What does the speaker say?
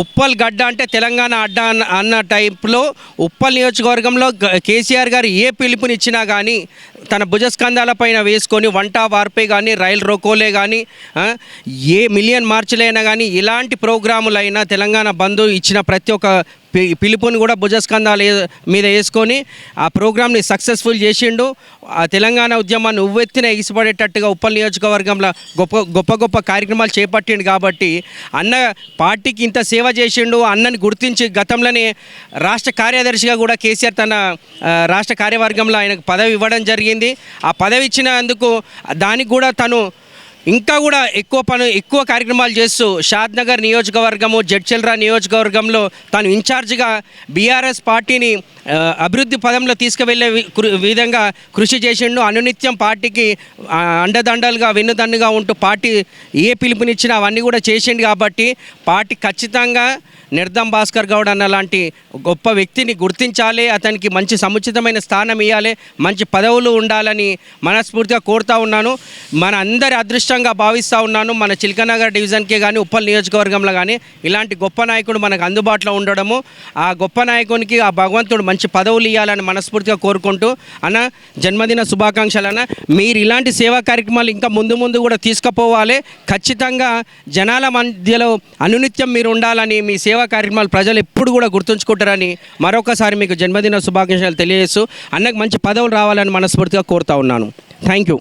ఉప్పల్ గడ్డ అంటే తెలంగాణ అడ్డ అన్న టైప్లో ఉప్పల్ నియోజకవర్గంలో కేసీఆర్ గారు ఏ పిలుపునిచ్చినా కానీ తన భుజస్కంధాల పైన వేసుకొని వంట వార్పే కానీ రైలు రోకోలే కానీ ఏ మిలియన్ మార్చులైనా కానీ ఇలాంటి ప్రోగ్రాములైనా తెలంగాణ బంధు ఇచ్చిన ప్రతి ఒక్క పిలుపుని కూడా భుజస్కంధాల మీద వేసుకొని ఆ ప్రోగ్రామ్ని సక్సెస్ఫుల్ చేసిండు. ఆ తెలంగాణ ఉద్యమాన్ని ఉవ్వెత్తిన ఎగిసిపడేటట్టుగా ఉప్పల్ నియోజకవర్గంలో గొప్ప గొప్ప కార్యక్రమాలు చేపట్టిండు. కాబట్టి అన్న పార్టీకి ఇంత సేవ చేసిండు. అన్నని గుర్తించి గతంలోనే రాష్ట్ర కార్యదర్శిగా కూడా కేసీఆర్ తన రాష్ట్ర కార్యవర్గంలో ఆయనకు పదవి ఇవ్వడం జరిగింది. ఆ పదవి ఇచ్చినందుకు దానికి కూడా తను ఇంకా కూడా ఎక్కువ కార్యక్రమాలు చేస్తూ షాద్నగర్ నియోజకవర్గము జడ్చల్రా నియోజకవర్గంలో తాను ఇన్ఛార్జిగా బీఆర్ఎస్ పార్టీని అభివృద్ధి పదంలో తీసుకువెళ్ళే విధంగా కృషి చేసిండు. అనునిత్యం పార్టీకి అండదండలుగా వెన్నుదన్నుగా ఉంటూ పార్టీ ఏ పిలుపునిచ్చినా అవన్నీ కూడా చేసిండు. కాబట్టి పార్టీ ఖచ్చితంగా నిర్దం భాస్కర్ గౌడ్ అన్న లాంటి గొప్ప వ్యక్తిని గుర్తించాలి, అతనికి మంచి సముచితమైన స్థానం ఇవ్వాలి, మంచి పదవులు ఉండాలని మనస్ఫూర్తిగా కోరుతూ ఉన్నాను. మన అందరి అదృష్టంగా భావిస్తూ ఉన్నాను. మన చిలకనగర్ డివిజన్కే కానీ ఉప్పల్ నియోజకవర్గంలో కానీ ఇలాంటి గొప్ప నాయకుడు మనకు అందుబాటులో ఉండడము, ఆ గొప్ప నాయకునికి ఆ భగవంతుడు మంచి పదవులు ఇవ్వాలని మనస్ఫూర్తిగా కోరుకుంటూ అన్న జన్మదిన శుభాకాంక్షలు. అన్న మీరు ఇలాంటి సేవా కార్యక్రమాలు ఇంకా ముందు కూడా తీసుకుపోవాలి. ఖచ్చితంగా జనాల మధ్యలో అనునిత్యం మీరు ఉండాలని, మీ సేవా కార్యక్రమాలు ప్రజలు ఎప్పుడు కూడా గుర్తుంచుకుంటారని మరొకసారి మీకు జన్మదిన శుభాకాంక్షలు తెలియజేస్తూ అన్నకు మంచి పదవులు రావాలని మనస్ఫూర్తిగా కోరుతా ఉన్నాను. Thank you.